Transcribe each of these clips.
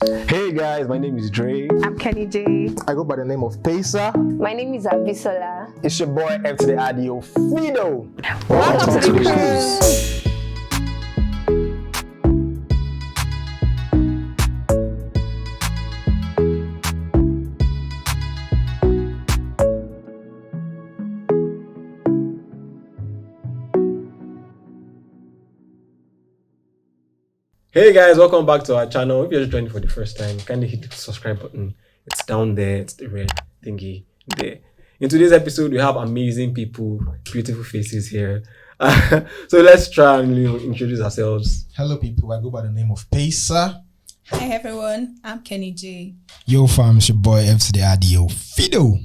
Hey guys, my name is Dre. I'm Kenny J. I go by the name of Pesa. My name is Abisola. It's your boy F to the Adio Fido. Welcome to the cruise. Hey guys, welcome back to our channel. If you're just joining for the first time, kindly hit the subscribe button. It's down there, it's the red thingy there. In today's episode, we have amazing people, beautiful faces here. So let's try and introduce ourselves. Hello people, I go by the name of Pesa. Hi everyone, I'm Kenny J. Yo fam, it's your boy F to the Adio Fido.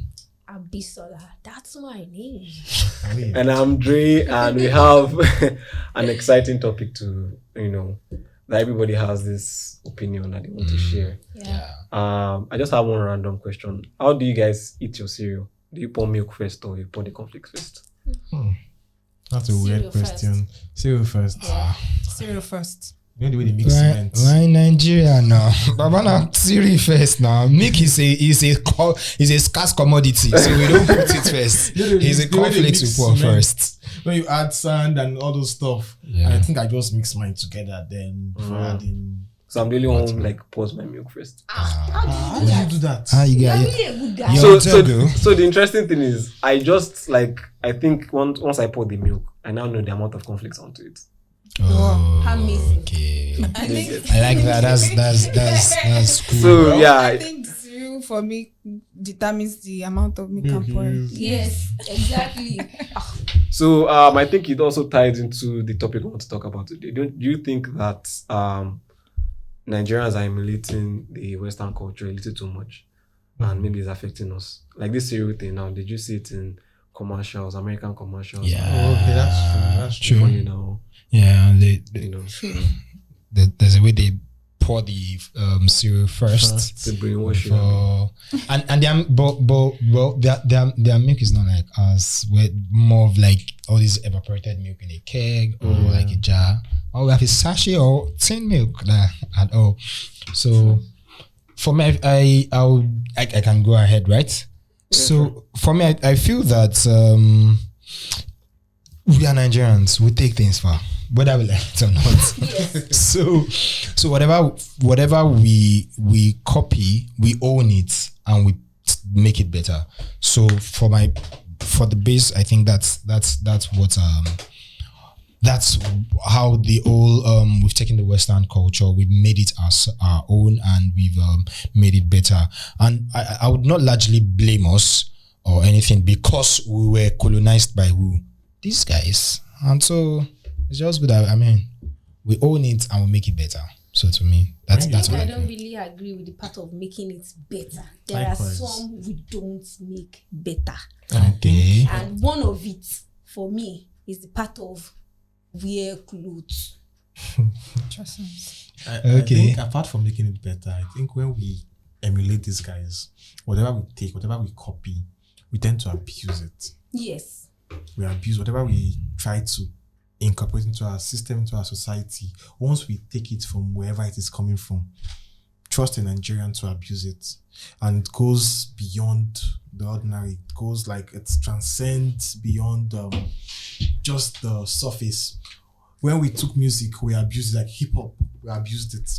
Abisola, that's my name. And I'm Dre, and we have an exciting topic to, that everybody has this opinion that they want to share. Yeah. I just have one random question. How do you guys eat your cereal? Do you pour milk first or you pour the cornflakes first? That's a weird question. Cereal first. Yeah. Cereal first. You know the way they mix cement. Why in Nigeria now? Baba now cereal first now. Milk is a scarce commodity, so we don't put it first. It's a cornflakes we pour first. When you add sand and all those stuff, I think I just mix mine together then before adding. So I'm the only one like pours my milk first. How do you do that? How you You're get really a good guy. So the interesting thing is, I think once I pour the milk, I now know the amount of cornflakes onto it. Oh, amazing. okay. I think I like that. That's cool. So yeah, I think cereal for me determines the amount of milk I'm pouring. Yes, exactly. so I think it also ties into the topic we want to talk about today. Do you think that Nigerians are emulating the Western culture a little too much, and maybe it's affecting us? Like this cereal thing now, did you see it in commercials, American commercials? Yeah. Okay, that's true. For you now, Yeah, there's a way they pour the cereal first. to brainwash you. Their milk is not like us. We're more of like all this evaporated milk in a keg or like a jar, or we have a sachet or tin milk at all. So for me, I can go ahead, right? So for me, I feel that we are Nigerians. We take things far, whether we like it or not. So whatever we copy, we own it and we make it better. So for the base, I think that's how the whole we've taken the Western culture, we've made it as our own, and we've made it better. And I would not largely blame us or anything, because we were colonized by who? These guys. And so it's just good. I mean, we own it and we make it better. So to me, that's what I I don't feel. really agree with the part of making it better. There Likewise. are some we don't make better. Okay. And one of it, for me, is the part of wear clothes. I Okay. think apart from making it better, I think when we emulate these guys, whatever we take, whatever we copy, we tend to abuse it. Yes. We abuse whatever we try to incorporate into our system, into our society. Once we take it from wherever it is coming from, trust a Nigerian to abuse it. And it goes beyond the ordinary. It goes like it transcends beyond just the surface. When we took music, we abused it, like hip hop, we abused it.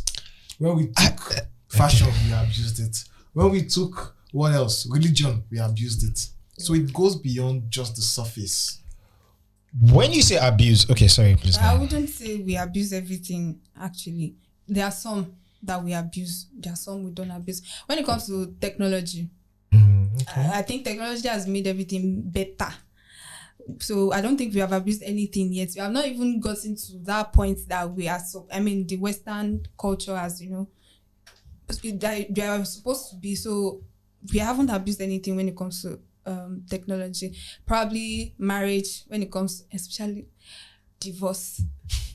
When we took fashion, we abused it. When we took what else? Religion, we abused it. So it goes beyond just the surface. When you say abuse, okay, sorry, please. I wouldn't say we abuse everything, actually. There are some that we abuse. There are some we don't abuse. When it comes to technology, I think technology has made everything better. So I don't think we have abused anything yet. We have not even gotten to that point that we are the Western culture has, they are supposed to be. So we haven't abused anything when it comes to technology. Probably marriage, when it comes especially divorce,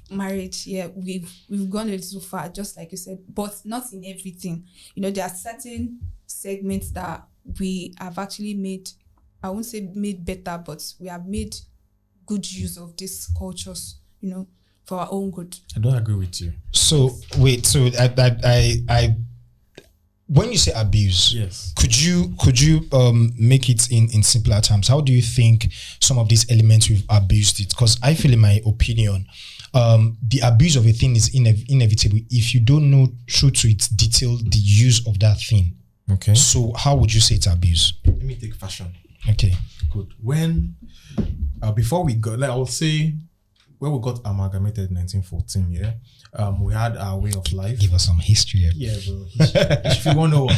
marriage, we've gone a little far, just like you said, but not in everything. There are certain segments that we have actually made, I won't say made better, but we have made good use of these cultures, for our own good. I don't agree with you. So wait, so I when you say abuse, Yes. could you make it in simpler terms? How do you think some of these elements we've abused it? Because I feel, in my opinion, the abuse of a thing is inevitable if you don't know through to its detail the use of that thing. Okay. So how would you say it's abuse? Let me take fashion. Okay. Good. When before we got, like I would say, when we got amalgamated in 1914, yeah, we had our way of life. Give us some history. Yeah, bro. History 101.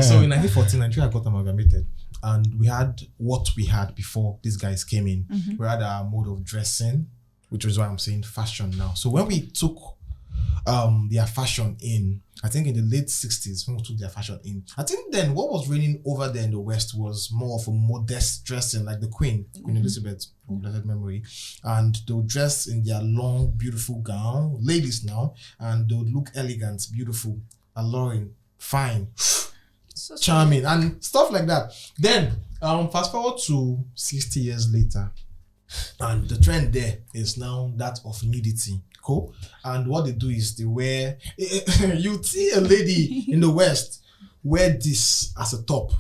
So in 1914, Nigeria got amalgamated, and we had what we had before these guys came in. We had our mode of dressing, which is why I'm saying fashion now. So when we took their fashion in, I think in the late 60s, when we took their fashion in, I think then what was reigning over there in the West was more of a modest dressing, like the Queen Elizabeth, of blessed memory. And they would dress in their long, beautiful gown, ladies now, and they would look elegant, beautiful, alluring, fine, charming, and stuff like that. Then, fast forward to 60 years later, and the trend there is now that of nudity. Cool. And what they do is they wear, you see a lady in the West wear this as a top.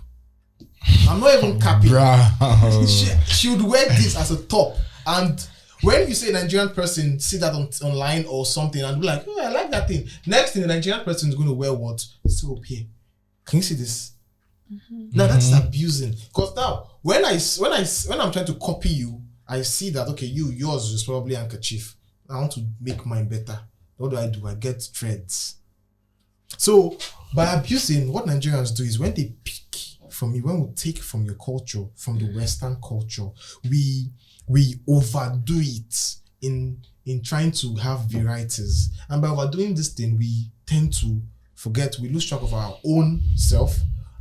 I'm not even capping. She would wear this as a top. And when you say Nigerian person, see that online or something and be like, oh, I like that thing. Next thing, the Nigerian person is going to wear what? So up here. Can you see this? Now that's abusing. Because now, when I'm trying to copy you, I see that, okay, yours is probably handkerchief. I want to make mine better. What do? I get threads. So by abusing, what Nigerians do is when they pick from you, when we take from your culture, from the Western culture, we overdo it in trying to have varieties. And by overdoing this thing, we tend to forget, we lose track of our own self,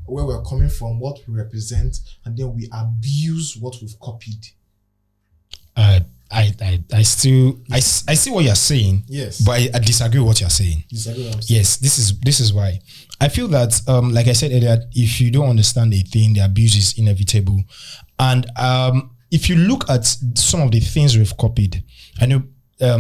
where we're coming from, what we represent, and then we abuse what we've copied. I see what you're saying. Yes. But I disagree with what you're saying. Disagree with what I'm saying? Yes, this is why. I feel that like I said earlier, if you don't understand a thing, the abuse is inevitable. And if you look at some of the things we've copied, I know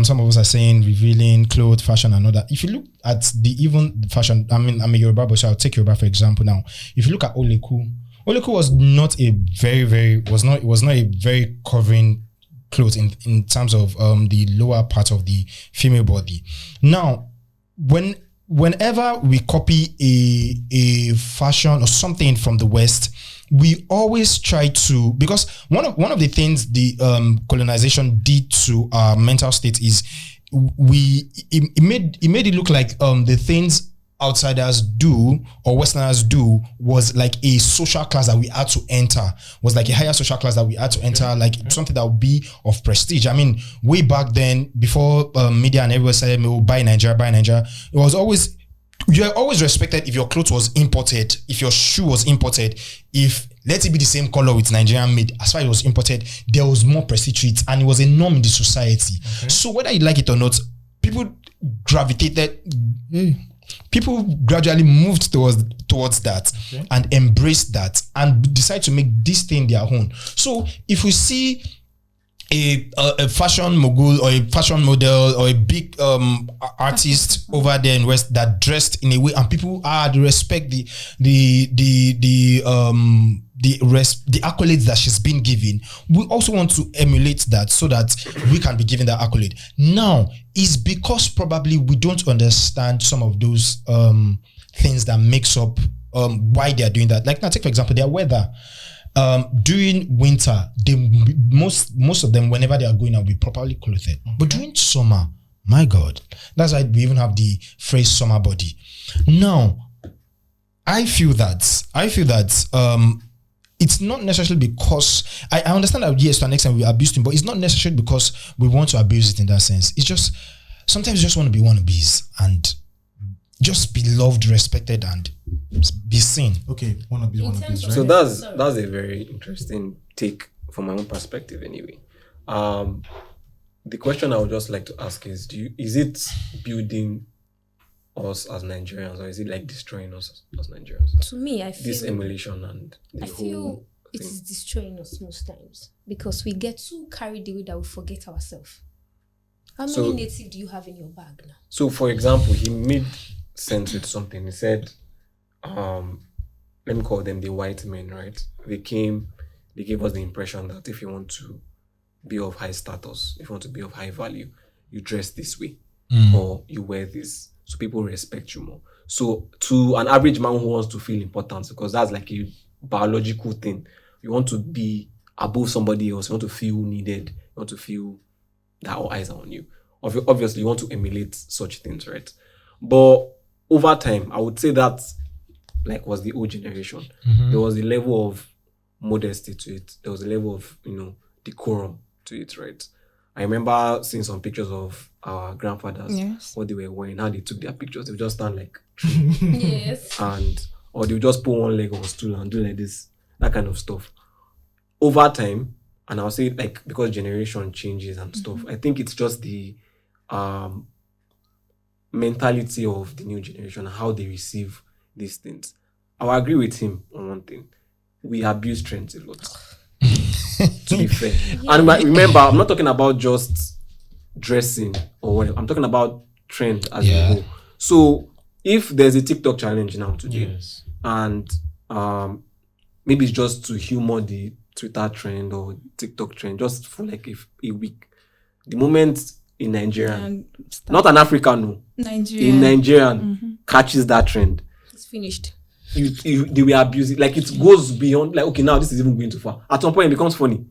some of us are saying revealing clothes, fashion, and all that. If you look at the fashion, I'm a Yoruba, but so I'll take Yoruba for example now. If you look at Oleku was not a very covering clothes in terms of the lower part of the female body. Now, whenever we copy a fashion or something from the West, we always try to, because one of the things the colonization did to our mental state is it made it look like the things outsiders do or Westerners do was like a social class that we had to enter, was like a higher social class that we had to enter, like something that would be of prestige. I mean, way back then, before media and everyone said, oh, buy Nigeria, it was always, you're always respected if your clothes was imported, if your shoe was imported, if let it be the same color with Nigerian made, as far as it was imported, there was more prestige to it, and it was a norm in the society. So whether you like it or not, people gradually moved towards that and embraced that and decide to make this thing their own. So if we see a fashion mogul or a fashion model or a big artist over there in West that dressed in a way and people respect the accolades that she's been given, we also want to emulate that so that we can be given that accolade. Now, it's because probably we don't understand some of those things that makes up why they are doing that. Like now, take for example their weather. During winter, most of them, whenever they are going out, be properly clothed. But during summer, my God, that's why we even have the phrase "summer body." Now, I feel that it's not necessarily because I understand that yes, to an extent we abused him, but it's not necessarily because we want to abuse it in that sense. It's just sometimes you just want to be wannabes and just be loved, respected, and be seen. Okay, wannabes, right? So that's a very interesting take from my own perspective anyway. The question I would just like to ask is is it building us as Nigerians, or is it like destroying us as Nigerians? To me, I feel this emulation and the whole it is destroying us most times because we get too carried away that we forget ourselves. How many native do you have in your bag now? So for example, he made sense with something. He said let me call them the white men, right? They gave us the impression that if you want to be of high status, if you want to be of high value, you dress this way or you wear this, so people respect you more. So to an average man who wants to feel important, because that's like a biological thing, you want to be above somebody else, you want to feel needed, you want to feel that all eyes are on you. Obviously, you want to emulate such things, right? But over time, I would say that like was the old generation. There was a level of modesty to it. There was a level of, decorum to it, right? I remember seeing some pictures of our grandfathers, Yes. what they were wearing, how they took their pictures. They would just stand like, Yes. or they would just put one leg on a stool and do like this, that kind of stuff. Over time, and I'll say like because generation changes and stuff, I think it's just the mentality of the new generation, how they receive these things. I'll agree with him on one thing. We abuse trends a lot. To be fair. And remember, I'm not talking about just dressing or whatever. I'm talking about trend as a whole. So if there's a TikTok challenge now today, and maybe it's just to humor the Twitter trend or TikTok trend, just for like a week. The moment in Nigerian, not an African, no, in Nigerian catches that trend, It's finished. they will abuse it. Like it goes beyond, like, okay, now this is even going too far. At some point it becomes funny.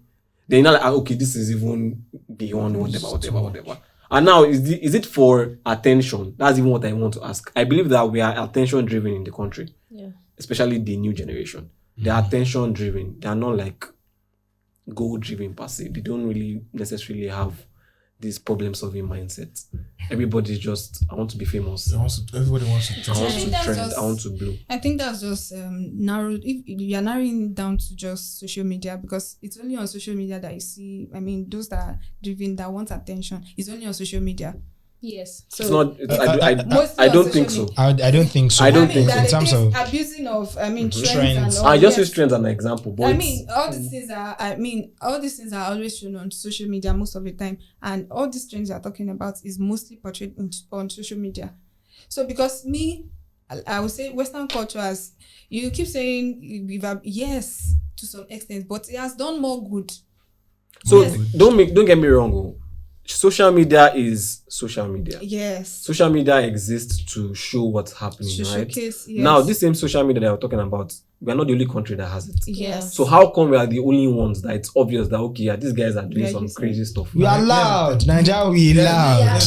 Then you're like, okay, this is even beyond whatever. And now is it for attention? That's even what I want to ask. I believe that we are attention driven in the country. Yeah. Especially the new generation. They are attention driven. They are not like goal driven per se. They don't really necessarily have this problem solving mindset. Everybody's just, I want to be famous. Everybody wants to I trust. want think to that's trend. just- I want to blow. I think that's just narrowed. If you're narrowing it down to just social media, because it's only on social media that you see. I mean, those that are driven, that want attention, it's only on social media. Yes. So It's not. mostly I on don't social think so. media. I don't think so. I don't I mean, think that in terms things of abusing of, trends Trends. and all. I just yes. use trends as an example. But I it's- mean, all these things are always shown on social media most of the time, and all these trends you're talking about is mostly portrayed on social media. So because I would say Western culture has, you keep saying yes to some extent, but it has done more good. so Yes. don't get me wrong. Social media is social media. Yes. Social media exists to show what's happening, To right? showcase, yes. Now, this same social media that we're talking about, we are not the only country that has it. Yes. So how come we are the only ones that it's obvious that okay, these guys are doing Yeah, some you see. crazy stuff? we are loud. Nigeria, we loud.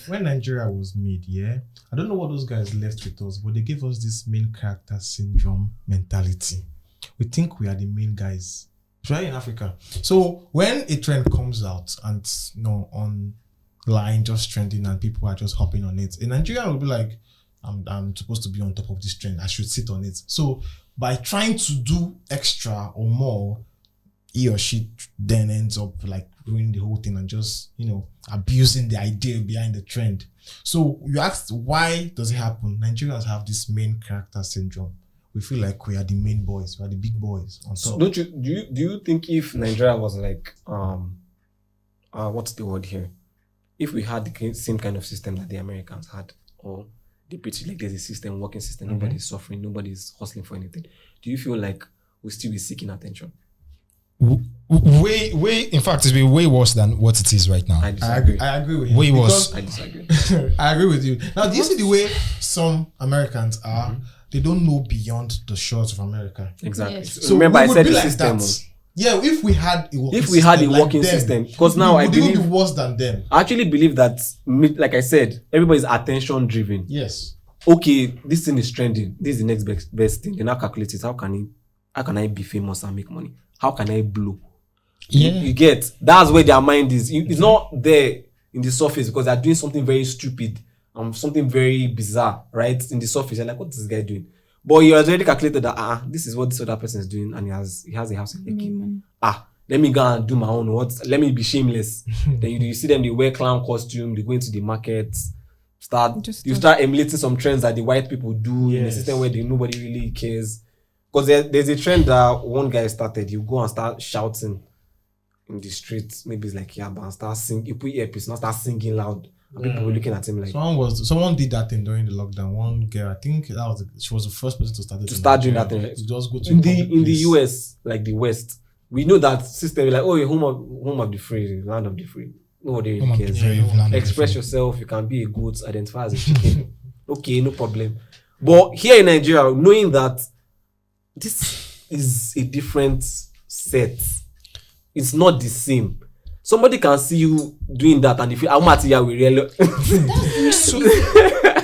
When Nigeria was made, I don't know what those guys left with us, but they gave us this main character syndrome mentality. We think we are the main guys, especially in Africa. So when a trend comes out and online just trending and people are just hopping on it, in Nigeria will be like, I'm supposed to be on top of this trend. I should sit on it. So by trying to do extra or more, he or she then ends up like ruining the whole thing and just, abusing the idea behind the trend. So you asked, why does it happen? Nigerians have this main character syndrome. We feel like we are the main boys, we are the big boys on So top. do you think if Nigeria was like what's the word here? If we had the same kind of system that the Americans had, or the British, like there's a system, working system, nobody's suffering, nobody's hustling for anything. Do you feel like we still be seeking attention? Way. In fact, it's been way worse than what it is right now. I I disagree. agree with you. Way worse. I disagree. I agree with you. Now, do you see the way some Americans are? They don't know beyond the shores of America. Exactly. Yes. So remember, we I would said be the like system. that. Yeah, if we had a working Working system, because now I would even believe, be worse than them. I actually believe that, like I said, everybody's attention driven. Yes. Okay, this thing is trending. This is the next best thing. They now calculate it. How can I be famous and make money? How can I blow? You get, that's where their mind is. It's not there in the surface because they're doing something very stupid, something very bizarre, right? In the surface, you're like, what is this guy doing? But you already calculated that this is what this other person is doing, and he has a house in Lekki. Let me go and do my own. Let me be shameless. Then you see them, they wear clown costume, they go into the market, you start emulating some trends that the white people do in a system where nobody really cares. Because there's a trend that one guy started. You go and start shouting in the streets. Maybe it's like Yaba and start singing. You put earpiece and start singing loud And people were looking at him like someone did that thing during the lockdown. One girl, I think she was the first person to start it. to start doing that thing. Like, To just go to in a the public place. US, like the West, we know that system is like, oh, home of the free, land of the free. Nobody Home of really the cares. brave, land of the Express free. yourself. You can be a goat, identify as a chicken. Okay, no problem. But here in Nigeria, knowing that this is a different set, it's not the same. Somebody can see you doing that, and if you, how much we really.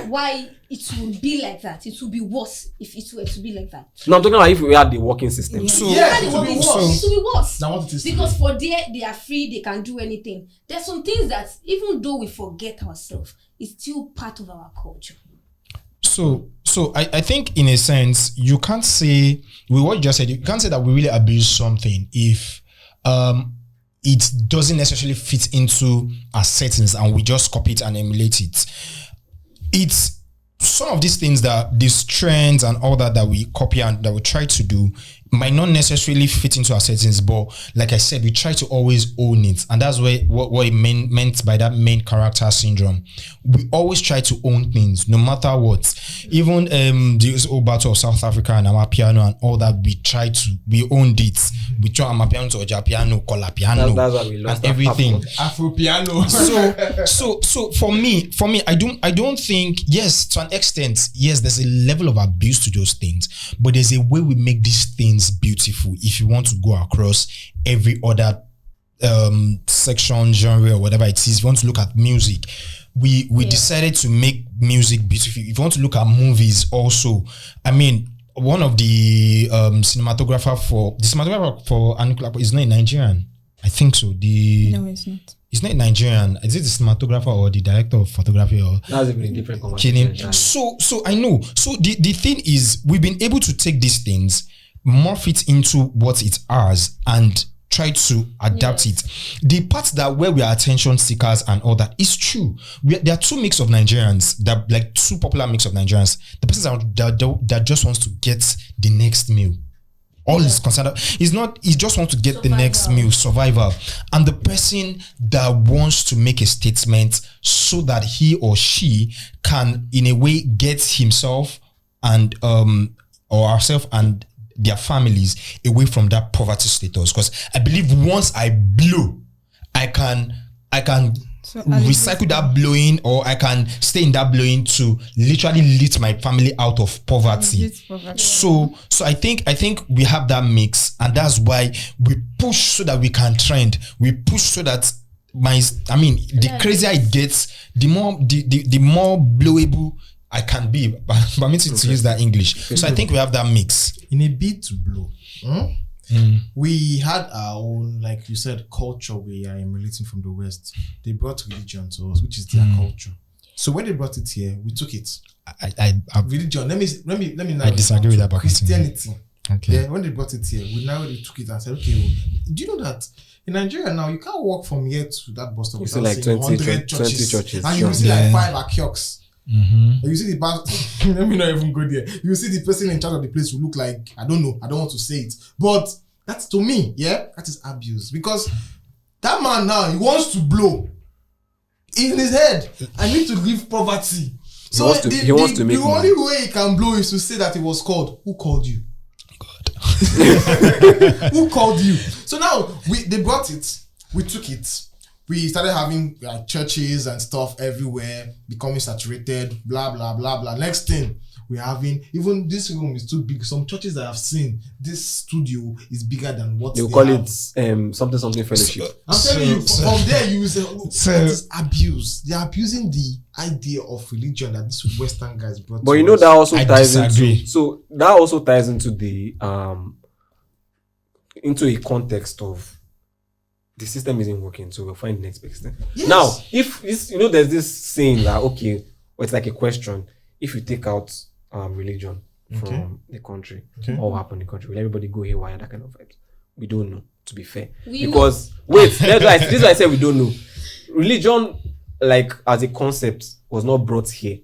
Why it will be like that? It will be worse if it were to be like that. No, I'm talking about if we had the working system. So, Yeah, It it will will be be worse. worse. It will be worse. Than what it is Because today. for there, they are free, they can do anything. There's some things that, even though we forget ourselves, it's still part of our culture. So I think in a sense you can't say with what you just said, you can't say that we really abuse something if it doesn't necessarily fit into our settings and we just copy it and emulate it. It's some of these things, that these trends and all that we copy and that we try to do might not necessarily fit into our settings, but like I said, we try to always own it, and that's what it meant by that main character syndrome. We always try to own things, no matter what. Even this whole battle of South Africa and Amapiano and all that, we owned it. We try Amapiano to Ojapiano, Kola piano, That's why we lost and everything. Afro piano. So for me, I don't think, yes, to an extent, yes, there's a level of abuse to those things, but there's a way we make these things beautiful. If you want to go across every other section, genre, or whatever it is, if you want to look at music, we decided to make music beautiful. If you want to look at movies also, I mean, one of the cinematographer for Anukulapa is not a Nigerian. I think so. No, it's not. It's not Nigerian. Is it the cinematographer or the director of photography or That's a very different conversation. So I know. So the thing is, we've been able to take these things, morph it into what it is, and try to adapt it. The part that where we are attention seekers and all that is true. There are two mix of Nigerians, that like two popular mix of Nigerians. The person that just wants to get the next meal. All is concerned. He just wants to get the next meal, survival. And the person that wants to make a statement so that he or she can, in a way, get himself and or herself and their families away from that poverty status. Because I believe once I blow, I can recycle that blowing, or I can stay in that blowing to literally lift my family out of poverty. So I think we have that mix, and that's why we push so that we can trend. We push so that the crazier it gets, the more blowable I can be. Permit to use that English. So I think we have that mix. In a bid to blow, we had our own, like you said, culture. We are emulating from the West. They brought religion to us, which is their culture. So when they brought it here, we took it. I Religion. Let me now. I disagree with that. Christianity. Okay. Yeah, when they brought it here, we took it and said, okay, do you know that in Nigeria now you can't walk from here to that bus stop You see without like seeing 20 100 churches, and you will see like 5 are kiosks. You see the back. Let me not even go there. You see the person in charge of the place who look like, I don't know, I don't want to say it, but that's, to me, that is abuse, because that man now, he wants to blow in his head. I need to leave poverty. So he wants to make the money. only way he can blow is to say that he was called. Who called you? God. Who called you? So now they brought it, we took it. We started having churches and stuff everywhere, becoming saturated, blah, blah, blah, blah. Next thing, we're having, even this room is too big. Some churches that I've seen, this studio is bigger than what They'll they call have. it something fellowship. I'm telling you, from there you will say, that is abuse. They're abusing the idea of religion that these Western guys brought. But to you know us. that also I ties disagree. into the into a context of the system isn't working, so we'll find the next best thing. Yes. Now, if this, there's this saying that or it's like a question: if you take out religion from the country, what will happen in the country? Will everybody go haywire? That kind of vibes. We don't know. To be fair, this is why I said we don't know. Religion, like as a concept, was not brought here.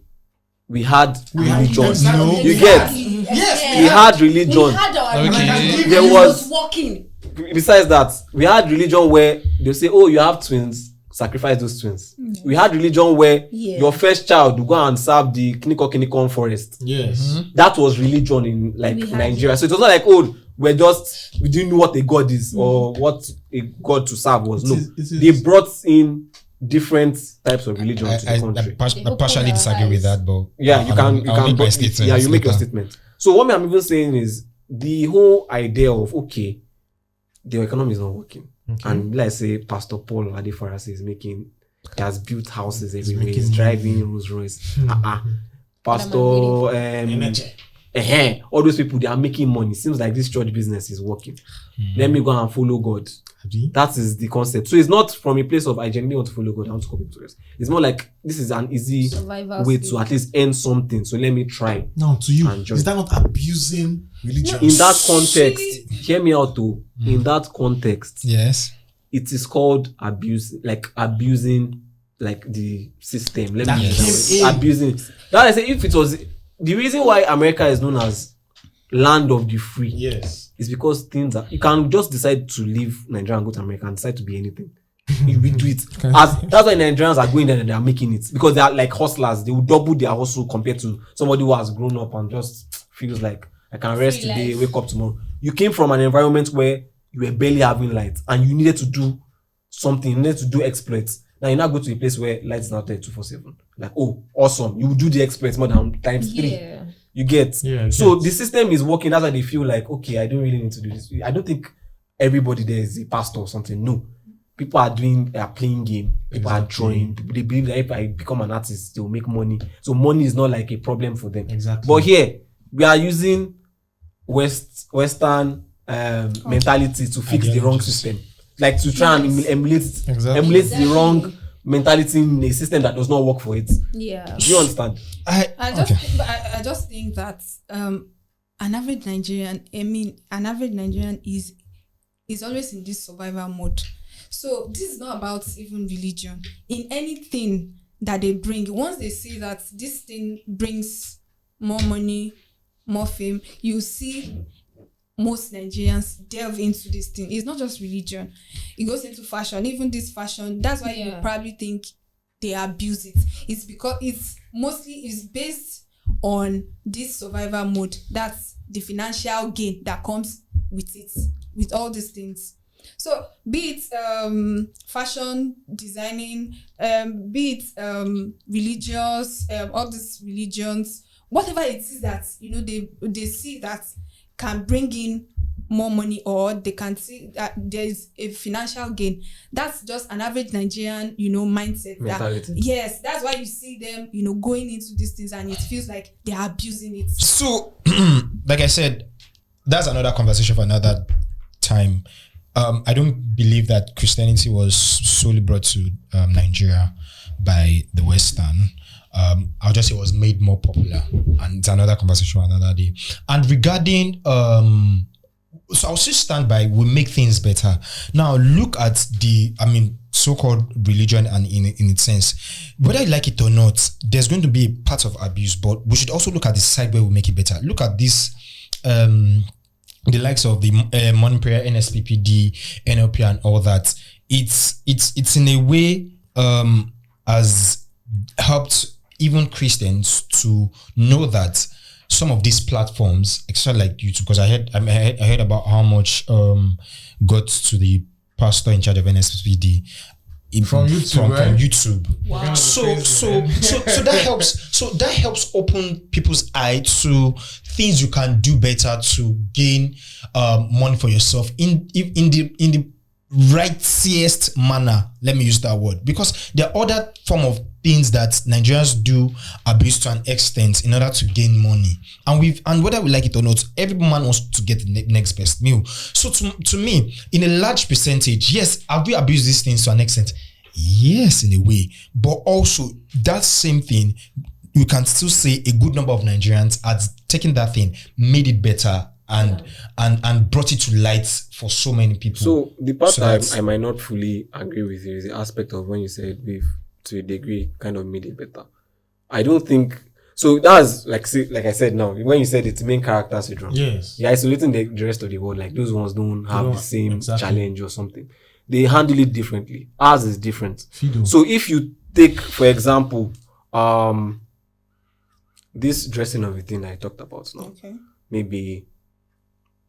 We had religion. Exactly. You get? Yes. We had religion. We had our religion. There It was working. Besides that, we had religion where they say, "Oh, you have twins, sacrifice those twins. We had religion where your first child will go and serve the Kiniko forest. Yes. That was religion in like We had Nigeria. So it was not like, oh, we didn't know what a god is or what a god to serve was. No, It is- they brought in different types of religion to the country. I partially disagree with that, but Yeah, you can make my statement. yeah, you make your later. statement. So what I'm even saying is the whole idea of okay, the economy is not working. And let's say Pastor Paul Adefarasi is he has built houses everywhere, he's making driving Rolls Royce. Pastor all those people, they are making money. Seems like this church business is working. Let me go and follow God. That is the concept. So it's not from a place of I genuinely want to follow God, I want to copy to rest. It's more like this is an easy Survival way skill. to at least earn something. So let me try. Now, to you, And join. is that not abusing religion? In that context, hear me out too. In that context, Yes. it is called abusing like the system. Let That me use came that word. in. Abusing. That I say, if it was the reason why America is known as land of the free Yes. is because things are, you can just decide to leave Nigeria and go to America and decide to be anything. You will do it. That's why Nigerians are going there and they are making it, because they are like hustlers. They will double their hustle compared to somebody who has grown up and just feels like I can rest Free today, life. wake up tomorrow. You came from an environment where you were barely having light and you needed to do something, you needed to do exploits. Now you now go to a place where light is not there 247. Like, oh, awesome. You will do the exploits more than times 3. Yeah. You get. Yeah, I So get. the system is working. That's why they feel like, okay, I don't really need to do this. I don't think everybody there is a pastor or something. No. People are playing game. People are drawing. People, they believe that if I become an artist, they'll make money. So money is not like a problem for them. Exactly. But here, we are using Western mentality to fix the wrong Ideologies. system. Like to try and emulate Exactly. the wrong mentality in a system that does not work for it. Yeah. Do you understand? I just think that an average Nigerian is always in this survival mode. So this is not about even religion. In anything that they bring, once they see that this thing brings more money, more fame, you see most Nigerians delve into this thing. It's not just religion. It goes into fashion. Even this fashion, that's why you probably think they abuse it. It's because it's based on this survival mode. That's the financial gain that comes with it, with all these things. So be it fashion, designing, be it religious, all these religions, whatever it is that they see that can bring in more money, or they can see that there's a financial gain. That's just an average Nigerian, mindset. Mentality. Yes, that's why you see them, going into these things, and it feels like they are abusing it. So, like I said, that's another conversation for another time. I don't believe that Christianity was solely brought to Nigeria by the Western. I'll just say it was made more popular, and it's another conversation for another day. And regarding so I'll still stand by we make things better. Now look at the so-called religion, and in its sense, whether you like it or not, there's going to be a part of abuse, but we should also look at the side where we make it better. Look at this the likes of the morning prayer, NSPPD, NLP, and all that. It's in a way has helped even Christians to know that some of these platforms, especially like YouTube, because I heard about how much got to the pastor in charge of NSPPD From YouTube, right? From YouTube. Wow. So that helps open people's eye to things you can do better to gain money for yourself in the righteous manner. Let me use that word, because there are other form of things that Nigerians do abuse to an extent in order to gain money, and whether we like it or not, every man wants to get the next best meal. So to me, in a large percentage, yes, have we abused these things to an extent? Yes, in a way, but also that same thing, you can still say a good number of Nigerians had taken that thing, made it better, and brought it to light for so many people. So the part So that that's- I might not fully agree with you is the aspect of when you said we've, to a degree, kind of made it better. I don't think so. That's like I said now, when you said it's main character syndrome. Yes. You're isolating the rest of the world. Like those ones don't have don't- the same exactly. challenge or something. they handle it differently. Ours is different. Fido. So if you take, for example, this dressing of a thing I talked about now, Okay. maybe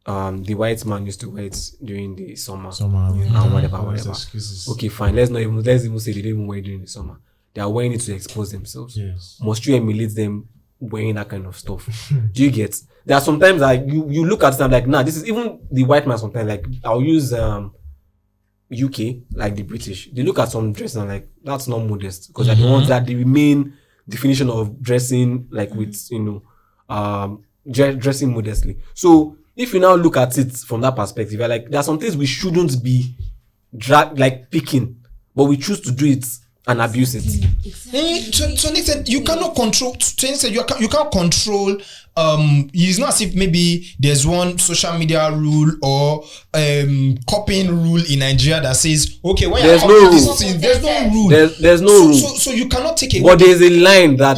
the white man used to wear it during the summer. And whatever. Excuses. Okay, fine. Let's even say they didn't even wear it during the summer. They are wearing it to expose themselves. Yes. Must you emulate them wearing that kind of stuff? Do you get? There are sometimes like you look at it and like, nah, this is even the white man sometimes, like I'll use UK, like the British. They look at some dress and like, that's not modest, because they're the ones that the main definition of dressing, like with, dressing modestly. So if you now look at it from that perspective, you're like, there are some things we shouldn't be picking, but we choose to do it and abuse it. To an extent, you cannot control. To an extent, you can't control. It's not as if maybe there's one social media rule or copying rule in Nigeria that says, okay, when There's you're no copying rule. this thing, there's no rule. There's no rule. So you cannot take away. But there's a line that,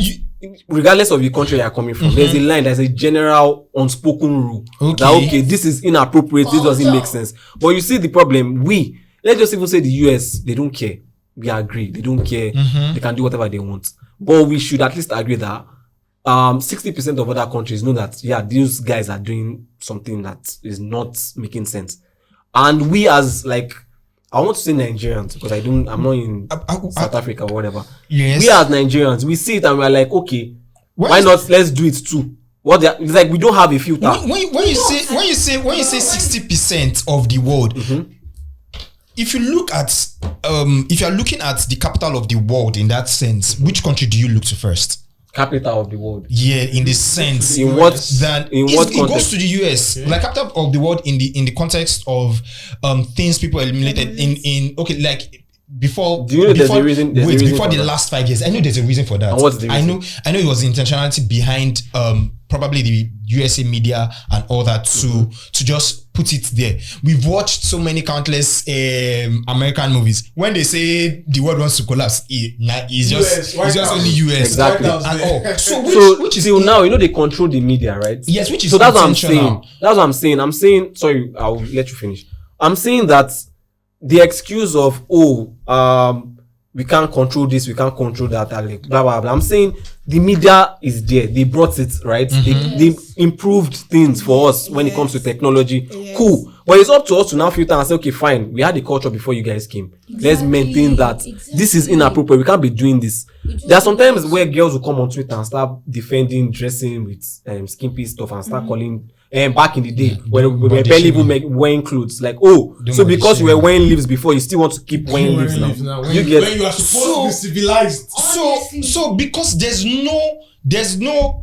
regardless of the country you are coming from, there's a line, there's a general unspoken rule. Okay. That, okay, this is inappropriate, this doesn't make sense. But you see the problem, let's just even say the US, they don't care. We agree, they don't care. They can do whatever they want. But we should at least agree that 60% of other countries know that, yeah, these guys are doing something that is not making sense. And we as, like, I want to say Nigerians, because I'm not in South Africa or whatever. Yes. We as Nigerians, we see it and we're like, okay, Why why is- not? Let's do it too. It's like we don't have a filter. when you say 60% of the world, if you look at if you are looking at the capital of the world in that sense, which country do you look to first? Capital of the world. Yeah, in the sense In what- that in it what goes context? to the US, like capital of the world in the context of things people eliminated in okay, like before. Do you know there's a reason- there's a reason before for the that? last 5 years, I know there's a reason for that. And what's the reason? I know it was the intentionality behind probably the USA media and all that to just put it there. We've watched so many countless American movies. When they say the world wants to collapse, it's just only US. Exactly. And all. So Which is till now, they control the media, right? Yes, which is so that's what I'm intentional. saying. That's what I'm saying. I'm saying, sorry, I'll let you finish. I'm saying that the excuse of, we can't control this, we can't control that, like, blah, blah, blah. I'm saying the media is there. They brought it, right? They improved things for us when it comes to technology. Yes. Cool. But it's up to us to now filter and say, okay, fine. We had the culture before you guys came. Let's maintain that. This is inappropriate. We can't be doing this. There are sometimes where girls will come on Twitter and start defending dressing with skimpy stuff and start calling back in the day when we were body barely shaming. even wearing clothes. Like, Don't so body because you were shaming. wearing leaves before, you still want to keep wearing leaves now. When You you get are supposed to be civilized. So because there's no there's no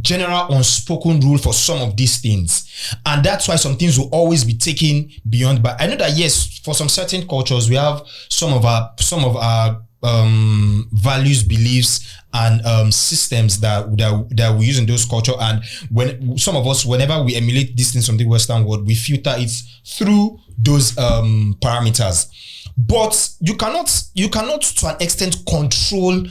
general unspoken rule for some of these things, and that's why some things will always be taken beyond. But I know that yes, for some certain cultures we have some of our values, beliefs, and systems that we use in those culture. And when some of us, whenever we emulate these things from the Western world, we filter it through those parameters. But you cannot to an extent control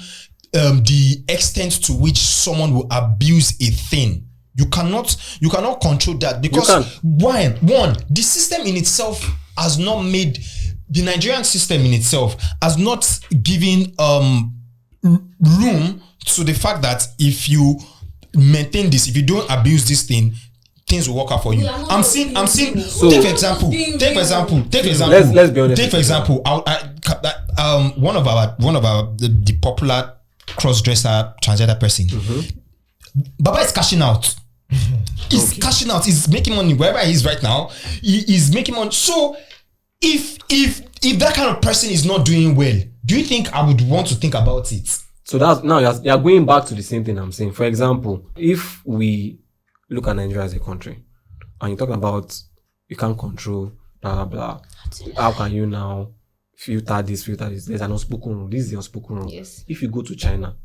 the extent to which someone will abuse a thing. You cannot control that, because one, the system in itself has not made, the Nigerian system in itself has not given room to the fact that if you maintain this, if you don't abuse this thing, things will work out for you. I'm seeing. So- Take for example. Let's be honest. Take for example. One of the popular cross-dresser transgender person. Baba is cashing out. He's cashing out. He's making money wherever he is right now. He is making money. So if that kind of person is not doing well, do you think I would want to think about it? So that's now you're going back to the same thing I'm saying. For example, if we look at Nigeria as a country and you talk about you can't control blah blah, how can you now filter this? There's an unspoken rule. This is the unspoken rule. Yes. If you go to China,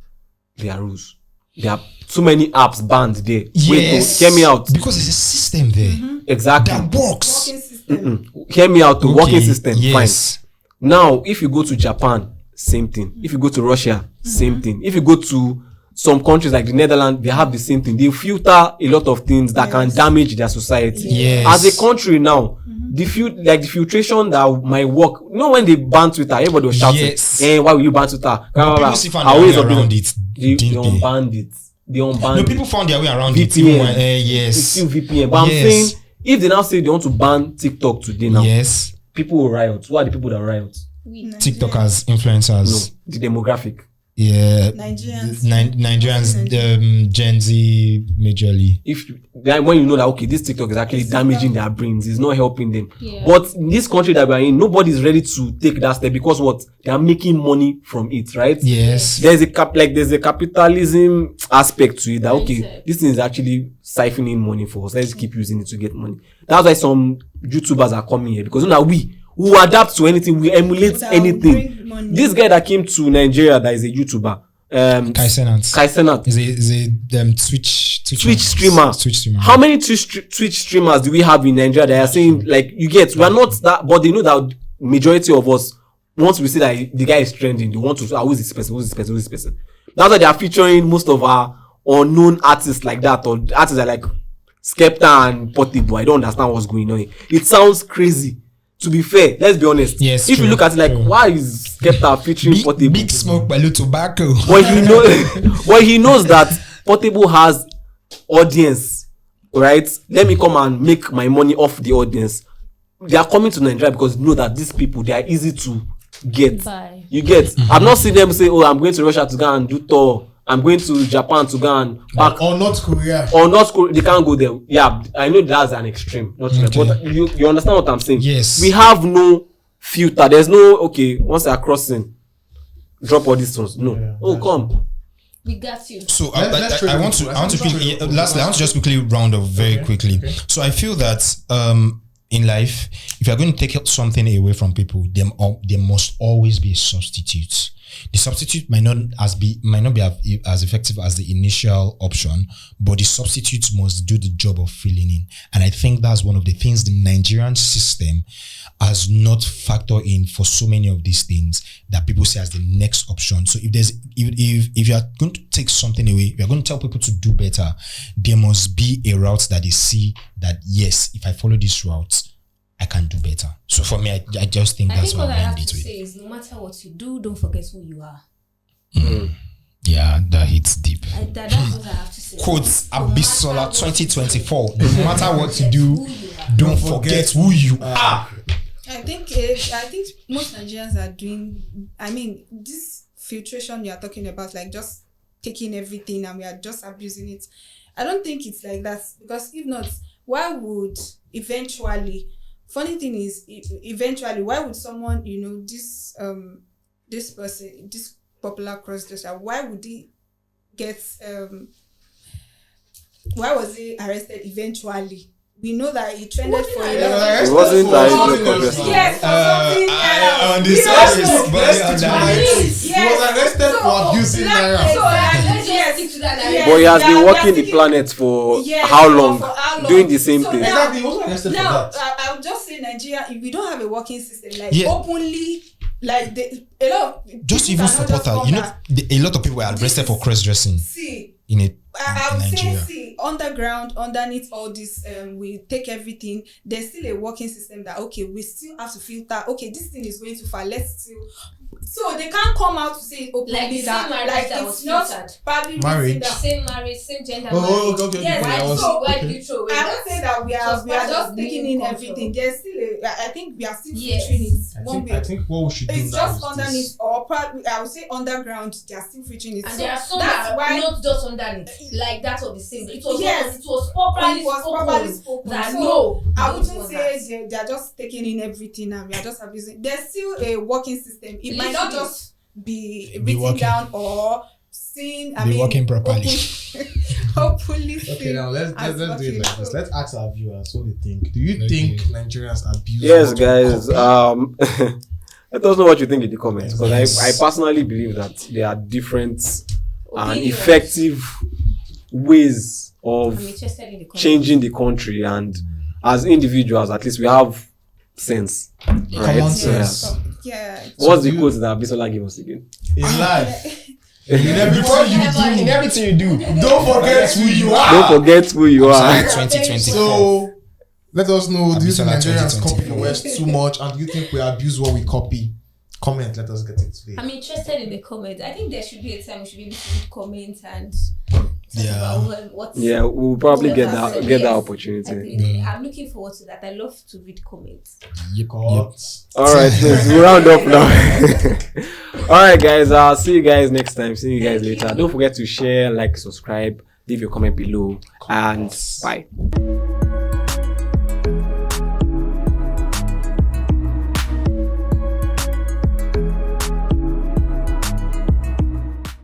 there are rules. There are so many apps banned there. Yes. Wait, hear me out. Because there's a system there Exactly. that works. Working system. Hear me out. The Okay, working system. yes. Fine. Now, if you go to Japan, same thing. If you go to Russia, same thing. If you go to some countries like the Netherlands, they have the same thing. They filter a lot of things that can damage their society. Yes. As a country now, the filtration that might work. You know, when they ban Twitter, everybody was shouting, Yes. why will you ban Twitter? People still found Our their ways way of doing around it. They didn't they? unbanned it. They unbanned No, it. people found their way around it. VPN. Even when, It's yes. still VPN. But I'm Yes. saying, if they now say they want to ban TikTok today now, Yes. people will riot. Who are the people that riot? TikTokers, influencers. No, the demographic. Yeah. Nigerians. Nigerians, Gen Z, majorly. When you know that, okay, this TikTok is actually damaging their brains, it's not helping them. Yeah. But in this country that we're in, nobody's ready to take that step because what? They are making money from it, right? Yes. There's a capitalism aspect to it that, okay, Mindset. this thing is actually siphoning money for us. Let's keep using it to get money. That's why some YouTubers are coming here because you know we who adapt to anything, we emulate That will anything. bring money. This guy that came to Nigeria that is a YouTuber, Kai Cenat. Kai Cenat, Is a Twitch streamer. Twitch streamer. How many Twitch streamers do we have in Nigeria that are saying, like, you get, we are not that, but they know that majority of us, once we see that the guy is trending, they want to, who's this person, who's this person, who's this person. That's why they are featuring most of our unknown artists like that, or artists that are like Skepta and Portable. I don't understand what's going on here. It sounds crazy. To be fair, let's be honest. Yes, if true, you look at it like, true. why is Skepta featuring Portable? Big smoke, Balu tobacco. Well, he knows that Portable has audience, right? Let me come and make my money off the audience. They are coming to Nigeria because they know that these people, they are easy to get. Bye. You get. I've not seen them say, oh, I'm going to Russia to go and do tour. I'm going to Japan to go and back. Or North Korea. Or North Korea, they can't go there. Yeah, I know that's an extreme. Not Okay. but you understand what I'm saying? Yes. We have no filter. There's no, okay, once they're crossing, drop all these ones. No. Yeah, Oh, come. We got you. So Let's I want to quickly, lastly, I want to just quickly round off very quickly. okay. So I feel that in life, if you're going to take something away from people, there must always be a substitute. The substitute might not be as effective as the initial option, but the substitute must do the job of filling in. And I think that's one of the things the Nigerian system has not factored in for so many of these things that people say as the next option. So if you are going to take something away, if you're going to tell people to do better, there must be a route that they see that, yes, if I follow this route, I can do better. So for me, I just think I that's think what what I I have end to it say with. is no matter what you do, don't forget who you are. Yeah, that hits deep. That's what I have to say. Quotes No matter Abisola what you 2024. do, No matter what you do, who you are. don't forget who you are. I think most Nigerians are doing. I mean, this filtration you are talking about, like just taking everything and we are just abusing it. I don't think it's like that, because if not, why would eventually? Funny thing is, eventually, why would someone, this person, this popular crossdresser, why would he get why was he arrested eventually? We know that he trended for a lot. It wasn't that Yes, for something else. on the surface, but He was arrested for abusing Naira. Let's just stick to that narrative. But he has Yeah, been we are walking the thinking- planet for Yes, how long? for how long? Doing the same So thing. now- Exactly, he wasn't arrested for Now, that. I would just say Nigeria, if we don't have a working system, like Yeah. openly, like a lot of just people even cannot support just her. come You know, back. a lot of people were arrested for cross dressing See, in I would Nigeria. say, underground, underneath all this, we take everything. There's still a working system that, okay, we still have to filter. Okay, this thing is going too far. Let's still. So they can't come out to say openly Like the that, same marriage like that it's was not filtered. probably Marriage. written that. Same marriage, same gender Oh, marriage. okay. Yes, I was- so Why okay. did you throw away I that? would say that we It are was just part taking of in the everything. There's still I think we are still Yes. filtering it one I way. think what we should do It's now just is underneath, this. or probably I would say underground. They are still filtering it. And So there are some that's that are why not just underneath, like that of the same. It was Yes. it was properly it was properly spoken. that So no, I it wouldn't was say they are just taking in everything and we are just abusing. There's still a working system. It might not Literally. just be Be written working. down or seen. Be working properly. Hopefully. Okay, now let's as do it working. like this. Let's ask our viewers what they think. Do you Okay. think Nigerians abuse? Yes, what guys. we copy? Let us know what you think in the comments, because Yes. I personally believe that there are different and Opinions. effective ways of I'm interested in the comments. changing the country, and as individuals, at least we have sense. Right? Common So, yeah. sense. Yeah. What's the you- quote that Bisola gave us again? In life, In everything you do. Don't forget who you are. Don't forget who you are. 2024. So let us know, do you think Abisola Nigerians copy the 2024. West too much, and do you think we abuse what we copy? Comment, let us get it today. I'm interested in the comments. I think there should be a time we should be able to read comments and Yeah. about what's Yeah, we'll probably get whoever that said get that yes. opportunity. I think I'm looking forward to that. I love to read comments. Yep. All right, we'll round up now. All right, guys. I'll see you guys next time. See you guys later. Don't forget to share, like, subscribe, leave your comment below, and bye.